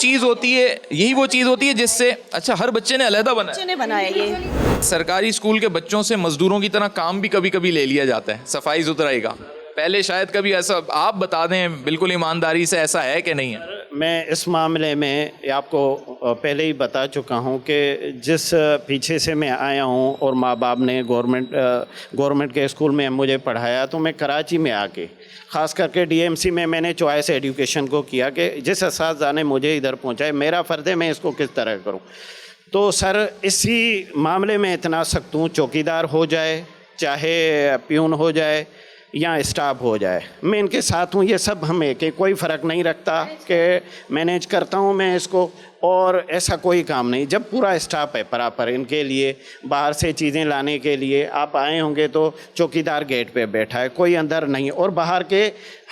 चीज़ होती है जिससे, अच्छा, हर बच्चे ने अलहदा बनाया? बच्चे ने बनाया ये। सरकारी स्कूल के बच्चों से मजदूरों की तरह काम भी कभी कभी ले लिया जाता है, सफाई सुथराई का। पहले शायद कभी ऐसा, आप बता दें बिल्कुल ईमानदारी से, ऐसा है कि नहीं है? मैं इस मामले में आपको पहले ही बता चुका हूं कि जिस पीछे से मैं आया हूं और माँ बाप ने गवर्नमेंट के स्कूल में मुझे पढ़ाया, तो मैं कराची में आके ख़ास करके डीएमसी में मैंने चॉइस एजुकेशन को किया कि जिस असातिज़ा ने मुझे इधर पहुंचाए, मेरा फ़र्ज़ है मैं इसको किस तरह करूं। तो सर, इसी मामले में इतना सख्त हूँ, चौकीदार हो जाए, चाहे प्यून हो जाए या स्टाफ हो जाए, मैं इनके साथ हूँ। ये सब हमें कि कोई फ़र्क नहीं रखता कि मैनेज करता हूँ मैं इसको, और ऐसा कोई काम नहीं। जब पूरा स्टाफ है बराबर इनके लिए, बाहर से चीज़ें लाने के लिए आप आए होंगे तो चौकीदार गेट पे बैठा है, कोई अंदर नहीं। और बाहर के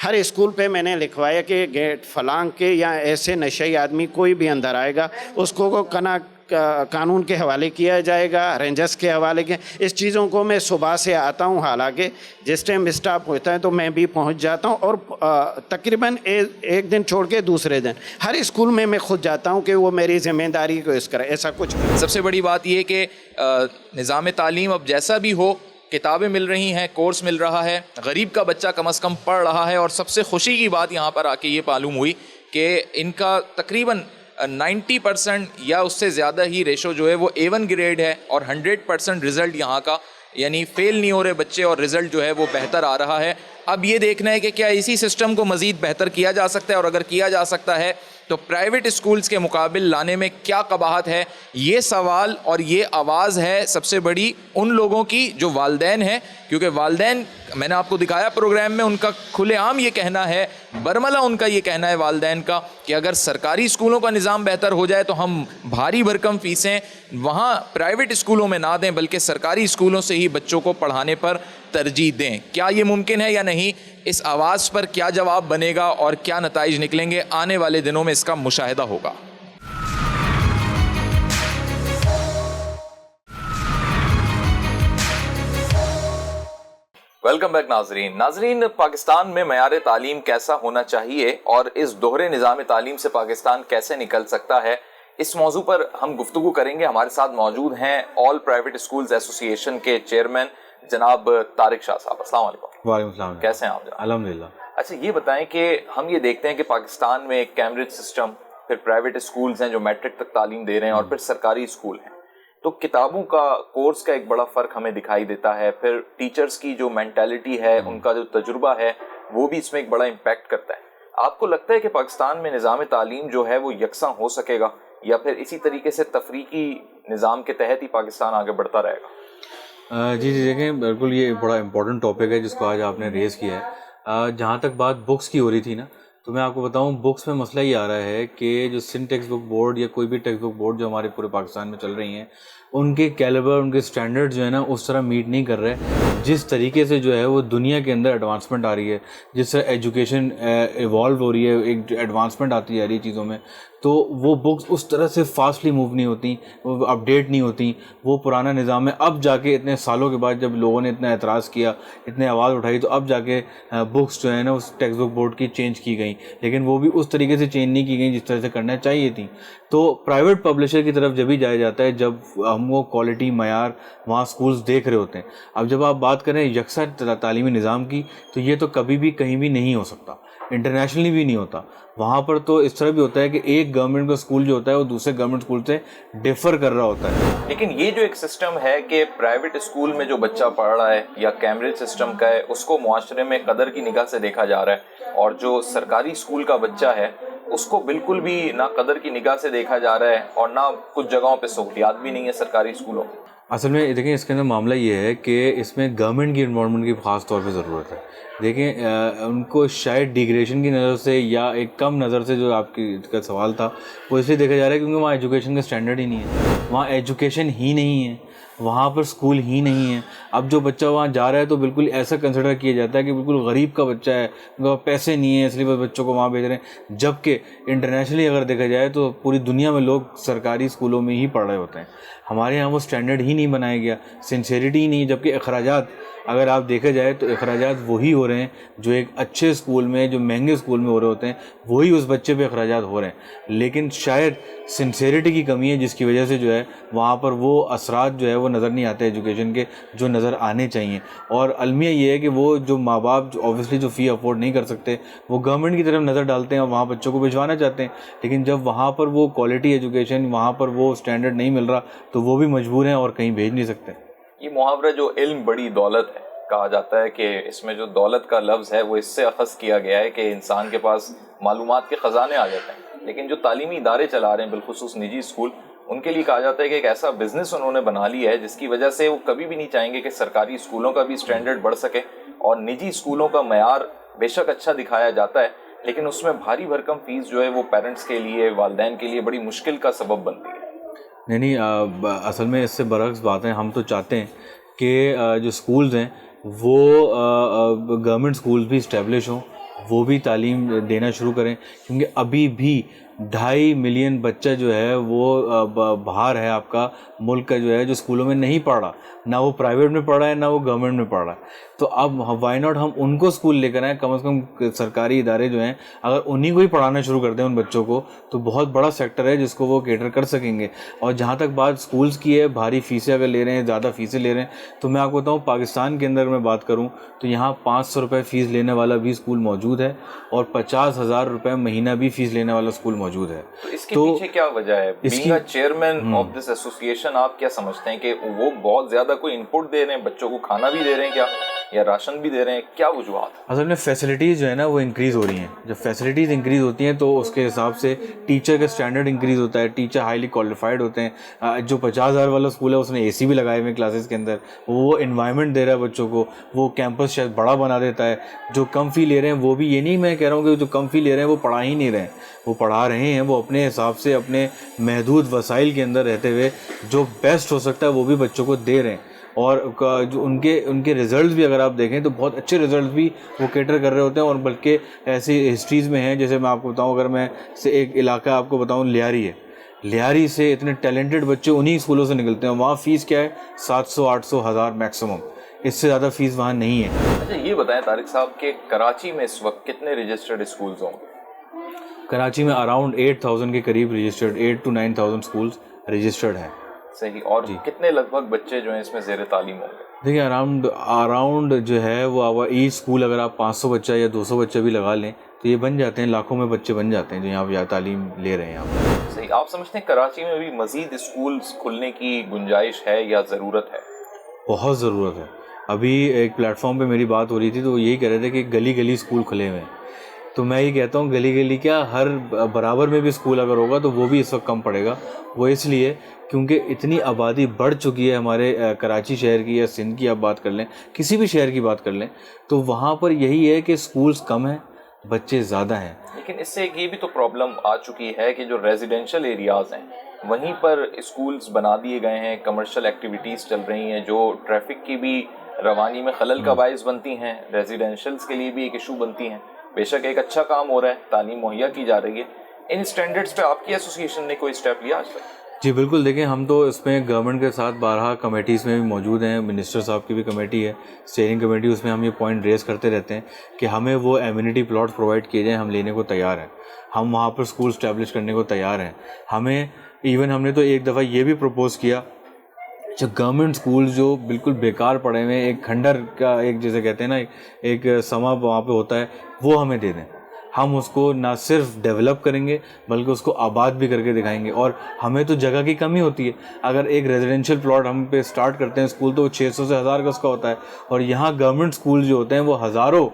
हर स्कूल पे मैंने लिखवाया कि गेट फलांग के या ऐसे नशे आदमी कोई भी अंदर आएगा उसको कना कानून के हवाले किया जाएगा, रेंजर्स के हवाले किया। इस चीज़ों को मैं सुबह से आता हूँ, हालांकि जिस टाइम स्टाफ होता है तो मैं भी पहुँच जाता हूँ, और तकरीबन एक दिन छोड़ के दूसरे दिन हर स्कूल में मैं खुद जाता हूँ कि वो मेरी ज़िम्मेदारी को इस करे। ऐसा कुछ सबसे बड़ी बात ये कि निज़ाम तालीम अब जैसा भी हो, किताबें मिल रही हैं, कोर्स मिल रहा है, गरीब का बच्चा कम अज़ कम पढ़ रहा है। और सबसे खुशी की बात यहाँ पर आके ये मालूम हुई कि इनका तकरीबन 90% या उससे ज़्यादा ही रेशो जो है वो A1 ग्रेड है, और 100% रिज़ल्ट यहाँ का, यानी फ़ेल नहीं हो रहे बच्चे और रिज़ल्ट जो है वो बेहतर आ रहा है। अब ये देखना है कि क्या इसी सिस्टम को मज़ीद बेहतर किया जा सकता है, और अगर किया जा सकता है तो प्राइवेट स्कूल्स के मुकाबिल लाने में क्या कबाहत है। ये सवाल और ये आवाज़ है सबसे बड़ी उन लोगों की जो वालिदैन हैं, क्योंकि वालिदैन, मैंने आपको दिखाया प्रोग्राम में, उनका खुलेआम ये कहना है, बरमला उनका ये कहना है वालिदैन का, कि अगर सरकारी स्कूलों का निज़ाम बेहतर हो जाए तो हम भारी भरकम फ़ीसें वहाँ प्राइवेट स्कूलों में ना दें, बल्कि सरकारी स्कूलों से ही बच्चों को पढ़ाने पर तरजीह दें। क्या ये मुमकिन है या नहीं, इस आवाज़ पर क्या जवाब बनेगा और क्या नताइज निकलेंगे, आने वाले दिनों में इसका मुशाहिदा होगा। वेलकम बैक नाजरीन, पाकिस्तान में मयार तालीम कैसा होना चाहिए और इस दोहरे निज़ाम तालीम से पाकिस्तान कैसे निकल सकता है, इस मौजू पर हम गुफ्तगू करेंगे। हमारे साथ मौजूद हैं ऑल प्राइवेट स्कूल्स एसोसिएशन के चेयरमैन जनाब तारिक शाह साहब। अस्सलाम वालेकुम। वालेकुम सलाम। कैसे हैं आप? अल्हम्दुलिल्लाह। अच्छा, ये बताएं कि हम ये देखते हैं कि पाकिस्तान में एक कैम्ब्रिज सिस्टम, फिर प्राइवेट स्कूल्स हैं जो मैट्रिक तक तालीम दे रहे हैं, और फिर सरकारी स्कूल हैं। तो किताबों का, कोर्स का एक बड़ा फ़र्क हमें दिखाई देता है। फिर टीचर्स की जो मेंटालिटी है, उनका जो तजुर्बा है, वो भी इसमें एक बड़ा इम्पैक्ट करता है। आपको लगता है कि पाकिस्तान में निज़ाम तालीम जो है वो यकसा हो सकेगा, या फिर इसी तरीके से तफरीकी निज़ाम के तहत ही पाकिस्तान आगे बढ़ता रहेगा? जी देखें, बिल्कुल ये बड़ा इम्पोर्टेंट टॉपिक है जिसको आज आपने रेज़ किया है। जहाँ तक बात बुक्स की हो रही थी ना, तो मैं आपको बताऊं, बुक्स में मसला ये आ रहा है कि जो सिंध टेक्स्ट बुक बोर्ड या कोई भी टेक्स्ट बुक बोर्ड जो हमारे पूरे पाकिस्तान में चल रही हैं, उनके कैलिबर, उनके स्टैंडर्ड जो है ना उस तरह मीट नहीं कर रहे जिस तरीके से जो है वो दुनिया के अंदर एडवांसमेंट आ रही है, जिस तरह एजुकेशन इवॉल्व हो रही है, एक एडवांसमेंट आती जा रही है चीज़ों में, तो वो बुक्स उस तरह से फास्टली मूव नहीं होती, वो अपडेट नहीं होती। वो पुराना निज़ाम है, अब जाके इतने सालों के बाद जब लोगों ने इतना एतराज़ किया, इतने आवाज़ उठाई, तो अब जाके बुक्स जो है ना उस टेक्स्ट बुक बोर्ड की चेंज की गई, लेकिन वो भी उस तरीके से चेंज नहीं की गई जिस तरह से करना चाहिए थी। तो प्राइवेट पब्लिशर की तरफ जब भी जाया जाता है, जब हम वो क्वालिटी मयार वहाँ स्कूल्स देख रहे होते हैं। अब जब आप बात करें यकसा तालीमी निज़ाम की, तो ये तो कभी भी कहीं भी नहीं हो सकता, इंटरनेशनली भी नहीं होता। वहाँ पर तो इस तरह भी होता है कि एक गवर्नमेंट का स्कूल जो होता है वो दूसरे गवर्नमेंट स्कूल से डिफर कर रहा होता है। लेकिन ये जो एक सिस्टम है कि प्राइवेट स्कूल में जो बच्चा पढ़ रहा है या कैम्ब्रिज सिस्टम का है, उसको मुआशरे में कदर की निगाह से देखा जा रहा है, और जो सरकारी स्कूल का बच्चा है उसको बिल्कुल भी ना कदर की निगाह से देखा जा रहा है, और ना कुछ जगहों पे सहूलियात भी नहीं है सरकारी स्कूलों में। असल में देखिए, इसके अंदर मामला ये है कि इसमें गवर्नमेंट की इन्वॉल्वमेंट की ख़ास तौर पे ज़रूरत है। देखें, उनको शायद डिग्रेडेशन की नज़र से या एक कम नज़र से जो आपकी का सवाल था वो इसलिए देखा जा रहा है क्योंकि वहाँ एजुकेशन का स्टैंडर्ड ही नहीं है, वहाँ एजुकेशन ही नहीं है, वहाँ पर स्कूल ही नहीं है। अब जो बच्चा वहाँ जा रहा है तो बिल्कुल ऐसा कंसिडर किया जाता है कि बिल्कुल गरीब का बच्चा है, उनका पैसे नहीं है, इसलिए बच्चों को वहाँ भेज रहे हैं। जबकि इंटरनेशनली अगर देखा जाए तो पूरी दुनिया में लोग सरकारी स्कूलों में ही पढ़ रहे होते हैं। हमारे यहाँ वो स्टैंडर्ड ही नहीं बनाया गया, सिंसेरिटी ही नहीं। जबकि अखराजात अगर आप देखा जाए तो अखराजात वही हो रहे हैं जो एक अच्छे स्कूल में, जो महंगे स्कूल में हो रहे होते हैं, वही उस बच्चे पे अखराजात हो रहे हैं। लेकिन शायद सिंसेरिटी की कमी है जिसकी वजह से जो है वहाँ पर वो असरात जो है वो नज़र नहीं आते एजुकेशन के, जो नज़र आने चाहिए। और अलमिया ये है कि वो जो माँ बाप ऑब्वियसली जो फ़ी अफोर्ड नहीं कर सकते, वो गवर्नमेंट की तरफ नज़र डालते हैं और वहाँ बच्चों को भिजवाना चाहते हैं। लेकिन जब वहाँ पर वो क्वालिटी एजुकेशन, वहाँ पर वो स्टैंडर्ड नहीं मिल रहा, तो वो भी मजबूर हैं और कहीं भेज नहीं सकते। ये मुहावरा जो इल्म बड़ी दौलत है कहा जाता है, कि इसमें जो दौलत का लफ्ज़ है वो इससे अखज़ किया गया है कि इंसान के पास मालूमात के ख़जाने आ जाते हैं। लेकिन जो तालीमी इदारे चला रहे हैं, बिलखुसूस निजी स्कूल, उनके लिए कहा जाता है कि एक ऐसा बिजनेस उन्होंने बना लिया है जिसकी वजह से वो कभी भी नहीं चाहेंगे कि सरकारी स्कूलों का भी स्टैंडर्ड बढ़ सके। और निजी स्कूलों का मयार बेशक अच्छा दिखाया जाता है, लेकिन उसमें भारी भरकम फ़ीस जो है वो पेरेंट्स के लिए, वालिदैन के लिए बड़ी मुश्किल का सबब बनती है। नहीं, असल में इससे बरअक्स बात है। हम तो चाहते हैं कि जो स्कूल्स हैं वो गवर्नमेंट स्कूल्स भी इस्टेब्लिश हों, वो भी तालीम देना शुरू करें, क्योंकि अभी भी 2.5 मिलियन बच्चा जो है वो बाहर है आपका मुल्क का जो है, जो स्कूलों में नहीं पढ़ रहा, ना वो प्राइवेट में पढ़ रहा है ना वो गवर्नमेंट में पढ़ रहा है। तो अब वाई नॉट हम उनको स्कूल लेकर आए, कम से कम सरकारी इदारे जो हैं अगर उन्हीं को ही पढ़ाना शुरू कर दें उन बच्चों को, तो बहुत बड़ा सेक्टर है जिसको वो केटर कर सकेंगे। और जहाँ तक बात स्कूल्स की है, भारी फीसें अगर ले रहे हैं, ज़्यादा फीसें ले रहे हैं, तो मैं आपको बताऊँ पाकिस्तान के अंदर मैं बात करूँ तो यहाँ 500 रुपये फ़ीस लेने वाला भी स्कूल मौजूद है और 50,000 रुपये महीना भी फीस लेने वाला स्कूल मौजूद है। तो इसके पीछे क्या वजह है? Being chairman of this association, आप क्या समझते हैं कि वो बहुत ज्यादा कोई इनपुट दे रहे हैं, बच्चों को खाना भी दे रहे हैं क्या, या राशन भी दे रहे हैं, क्या वजूहत? असल में फैसिलिटीज़ जो है ना वो इंक्रीज़ हो रही हैं। जब फैसिलिटीज़ इंक्रीज़ होती हैं तो उसके हिसाब से टीचर का स्टैंडर्ड इंक्रीज़ होता है, टीचर हाईली क्वालिफाइड होते हैं। जो 50,000 वाला स्कूल है उसने एसी भी लगाए हुए क्लासेस के अंदर, वो इन्वायरमेंट दे रहा है बच्चों को, वो कैंपस शायद बड़ा बना देता है। जो कम फ़ी ले रहे हैं वो भी, ये नहीं मैं कह रहा हूँ कि जो कम फ़ी ले रहे हैं वो पढ़ा ही नहीं रहे हैं, वो पढ़ा रहे हैं, वो अपने हिसाब से अपने महदूद वसाइल के अंदर रहते हुए जो बेस्ट हो सकता है वो भी बच्चों को दे रहे हैं। और जो उनके रिज़ल्ट भी अगर आप देखें तो बहुत अच्छे रिज़ल्ट भी वो केटर कर रहे होते हैं। और बल्कि ऐसी हिस्ट्रीज़ में हैं, जैसे मैं आपको बताऊं, अगर मैं से एक इलाका आपको बताऊं, लियारी है, लियारी से इतने टैलेंटेड बच्चे उन्हीं स्कूलों से निकलते हैं। वहाँ फ़ीस क्या है 700, 800, 1000 मैक्सिमम, इससे ज़्यादा फ़ीस वहाँ नहीं है। अच्छा ये बताएं तारिक साहब कि कराची में इस वक्त कितने रजिस्टर्ड स्कूल्स होंगे? कराची में अराउंड 8,000 के करीब रजिस्टर्ड, 8 to 9,000 स्कूल्स रजिस्टर्ड हैं। सही। और कितने लगभग बच्चे जो हैं इसमें ज़ेर तालीम होंगे? देखिए अराउंड जो है वो ईच स्कूल अगर आप 500 बच्चा या 200 बच्चा भी लगा लें तो ये बन जाते हैं, लाखों में बच्चे बन जाते हैं जो यहाँ पर तालीम ले रहे हैं यहाँ पर। सही। आप समझते हैं कराची में भी मज़ीद स्कूल्स खुलने की गुंजाइश है या ज़रूरत है? बहुत ज़रूरत है। अभी एक प्लेटफॉर्म पे मेरी बात हो रही थी तो वो यही कह रहे थे कि गली गली स्कूल खुले हुए हैं। तो मैं ये कहता हूँ गली गली क्या, हर बराबर में भी स्कूल अगर होगा तो वो भी इस वक्त कम पड़ेगा। वो इसलिए क्योंकि इतनी आबादी बढ़ चुकी है हमारे कराची शहर की या सिंध की आप बात कर लें, किसी भी शहर की बात कर लें, तो वहाँ पर यही है कि स्कूल्स कम हैं, बच्चे ज़्यादा हैं। लेकिन इससे एक ये भी तो प्रॉब्लम आ चुकी है कि जो रेजिडेंशियल एरियाज़ हैं वहीं पर स्कूल्स बना दिए गए हैं, कमर्शियल एक्टिविटीज़ चल रही हैं जो ट्रैफिक की भी रवानी में खलल का बाइस बनती हैं, रेजिडेंशियल्स के लिए भी एक इशू बनती हैं। बेशक एक अच्छा काम हो रहा है, तालीम मुहैया की जा रही है, इन स्टैंडर्ड्स पे आपकी एसोसिएशन ने कोई स्टेप लिया आज तक? जी बिल्कुल, देखिए हम तो इसमें गवर्नमेंट के साथ 12 कमेटीज़ में भी मौजूद हैं, मिनिस्टर साहब की भी कमेटी है, स्टीयरिंग कमेटी, उसमें हम ये पॉइंट रेस करते रहते हैं कि हमें वो एम्यूनिटी प्लॉट प्रोवाइड किए जाएँ, हम लेने को तैयार हैं, हम वहाँ पर स्कूल स्टैब्लिश करने को तैयार हैं। हमें इवन हमने तो एक दफ़ा ये भी प्रपोज़ किया, जो गवर्नमेंट स्कूल जो बिल्कुल बेकार पड़े हुए हैं, एक खंडर का एक जैसे कहते हैं ना एक समा वहाँ पे होता है, वो हमें दे दें। हम उसको ना सिर्फ डेवलप करेंगे बल्कि उसको आबाद भी करके दिखाएंगे। और हमें तो जगह की कमी होती है, अगर एक रेजिडेंशियल प्लॉट हम पे स्टार्ट करते हैं स्कूल तो वो 600 से 1000 गज का होता है, और यहाँ गवर्नमेंट स्कूल जो होते हैं वो हज़ारों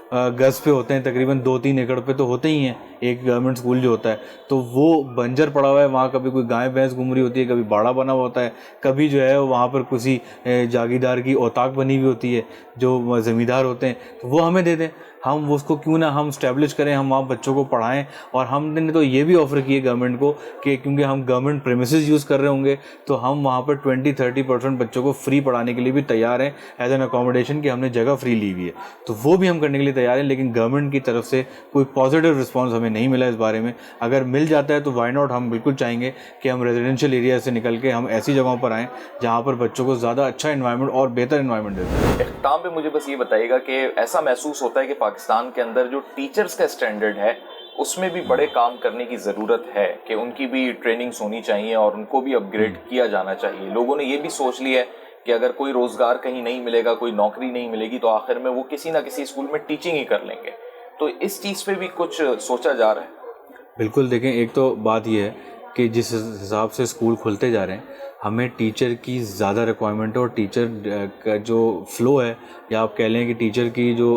गज पे होते हैं, तकरीबन 2-3 एकड़ पे तो होते ही हैं एक गवर्नमेंट स्कूल जो होता है। तो वो बंजर पड़ा हुआ है, वहाँ कभी कोई गाय भैंस घूम रही होती है, कभी बाड़ा बना हुआ होता है, कभी जो है वहाँ पर किसी जागीरदार की औताक बनी हुई होती है जो ज़मींदार होते हैं, तो वो हमें दे दें। हम उसको क्यों ना हम स्टैब्लिश करें, हम वहाँ बच्चों को पढ़ाएं। और हमने तो ये भी ऑफ़र किए गवर्नमेंट को कि क्योंकि हम गवर्नमेंट प्रेमिसेस यूज़ कर रहे होंगे तो हम वहाँ पर 20-30% बच्चों को फ्री पढ़ाने के लिए भी तैयार हैं, एज एन अकोमोडेशन कि हमने जगह फ्री ली हुई है, तो वो भी हम करने के लिए तैयार हैं। लेकिन गवर्नमेंट की तरफ से कोई पॉजिटिव रिस्पॉन्स हमें नहीं मिला इस बारे में। अगर मिल जाता है तो वाई नॉट, हम बिल्कुल चाहेंगे कि हम रेजिडेंशियल एरिया से निकल के हम ऐसी जगहों पर आएँ जहाँ पर बच्चों को ज़्यादा अच्छा इन्वायरमेंट और बेहतर इन्वायरमेंट देते हैं। इख्तिताम पे मुझे बस ये बताइएगा कि ऐसा महसूस होता है कि पाकिस्तान के अंदर जो टीचर्स का स्टैंडर्ड है उसमें भी बड़े काम करने की ज़रूरत है कि उनकी भी ट्रेनिंग्स होनी चाहिए और उनको भी अपग्रेड किया जाना चाहिए। लोगों ने ये भी सोच लिया है कि अगर कोई रोज़गार कहीं नहीं मिलेगा, कोई नौकरी नहीं मिलेगी, तो आखिर में वो किसी ना किसी स्कूल में टीचिंग ही कर लेंगे। तो इस चीज़ पे भी कुछ सोचा जा रहा है? बिल्कुल, देखें एक तो बात यह है कि जिस हिसाब से स्कूल खुलते जा रहे हैं हमें टीचर की ज़्यादा रिक्वायरमेंट है, और टीचर का जो फ़्लो है, या आप कह लें कि टीचर की जो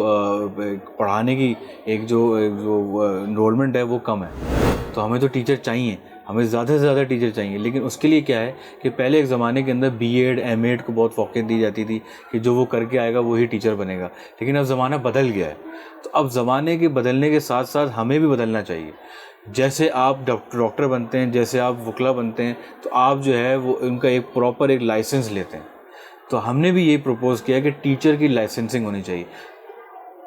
पढ़ाने की एक जो इनरोलमेंट है वो कम है। तो हमें तो टीचर चाहिए, हमें ज़्यादा से ज़्यादा टीचर चाहिए। लेकिन उसके लिए क्या है कि पहले एक ज़माने के अंदर बीएड एमएड को बहुत फोकस दी जाती थी कि जो वो करके आएगा वही टीचर बनेगा। लेकिन अब ज़माना बदल गया है, तो अब ज़माने के बदलने के साथ साथ हमें भी बदलना चाहिए। जैसे आप डॉक्टर बनते हैं, जैसे आप वकील बनते हैं, तो आप जो है वो उनका एक प्रॉपर एक लाइसेंस लेते हैं। तो हमने भी ये प्रपोज़ किया कि टीचर की लाइसेंसिंग होनी चाहिए।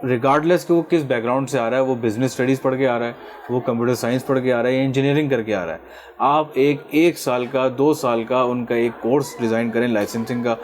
रिगार्डलेस कि वो किस बैकग्राउंड से आ रहा है, वो बिज़नेस स्टडीज़ पढ़ के आ रहा है, वो कंप्यूटर साइंस पढ़ के आ रहा है या इंजीनियरिंग करके आ रहा है, आप एक साल का 2 साल का उनका एक कोर्स डिज़ाइन करें लाइसेंसिंग का,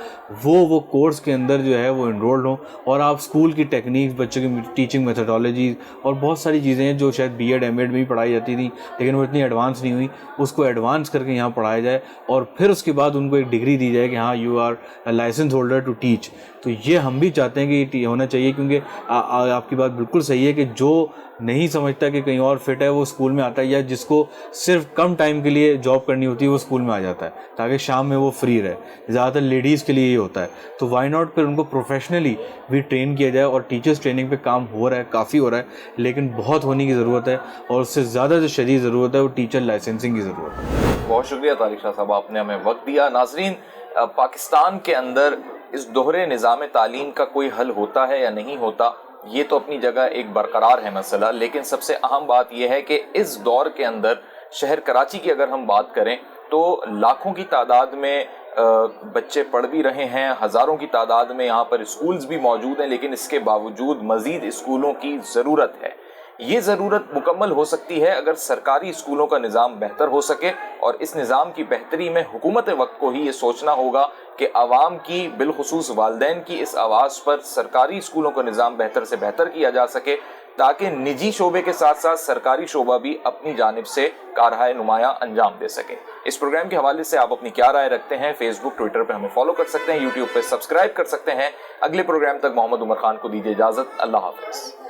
वो कोर्स के अंदर जो है वो इनरोल्ड हो, और आप स्कूल की टेक्निक्स, बच्चों की टीचिंग मेथडोलॉजीज और बहुत सारी चीज़ें हैं जो शायद बीएड एमएड में भी पढ़ाई जाती थी लेकिन वो इतनी एडवांस नहीं हुई, उसको एडवांस करके यहाँ पढ़ाया जाए और फिर उसके बाद उनको एक डिग्री दी जाए कि हाँ you are license holder to teach. तो ये हम भी चाहते हैं कि ये होना चाहिए, क्योंकि आपकी बात बिल्कुल सही है कि जो नहीं समझता कि कहीं और फिट है वो स्कूल में आता है, या जिसको सिर्फ कम टाइम के लिए जॉब करनी होती है वो स्कूल में आ जाता है ताकि शाम में वो फ्री रहे। ज़्यादातर लेडीज़ के लिए ये होता है, तो वाई नॉट फिर उनको प्रोफेशनली भी ट्रेन किया जाए। और टीचर्स ट्रेनिंग पे काम हो रहा है, काफ़ी हो रहा है, लेकिन बहुत होने की ज़रूरत है, और उससे ज़्यादा जो शदीद ज़रूरत है वो टीचर लाइसेंसिंग की ज़रूरत है। बहुत शुक्रिया तारिक शाह साहब, आपने हमें वक्त दिया। नाजरीन, पाकिस्तान के अंदर इस दोहरे निज़ाम तालीम का कोई हल होता है या नहीं होता, ये तो अपनी जगह एक बरकरार है मसला, लेकिन सबसे अहम बात यह है कि इस दौर के अंदर शहर कराची की अगर हम बात करें तो लाखों की तादाद में बच्चे पढ़ भी रहे हैं, हज़ारों की तादाद में यहाँ पर स्कूल्स भी मौजूद हैं, लेकिन इसके बावजूद मज़ीद स्कूलों की ज़रूरत है। ये ज़रूरत मुकम्मल हो सकती है अगर सरकारी स्कूलों का निज़ाम बेहतर हो सके, और इस निज़ाम की बेहतरी में हुकूमत वक्त को ही ये सोचना होगा कि आवाम की, बिलखुसूस वालिदैन की इस आवाज़ पर सरकारी स्कूलों का निज़ाम बेहतर से बेहतर किया जा सके, ताकि निजी शोबे के साथ साथ सरकारी शोबा भी अपनी जानिब से कारहाय नुमाया अंजाम दे सके। इस प्रोग्राम के हवाले से आप अपनी क्या राय रखते हैं? फेसबुक, ट्विटर पे हमें फॉलो कर सकते हैं, यूट्यूब पे सब्सक्राइब कर सकते हैं। अगले प्रोग्राम तक मोहम्मद उमर खान को दीजिए इजाज़त। अल्लाह हाफ़िज़।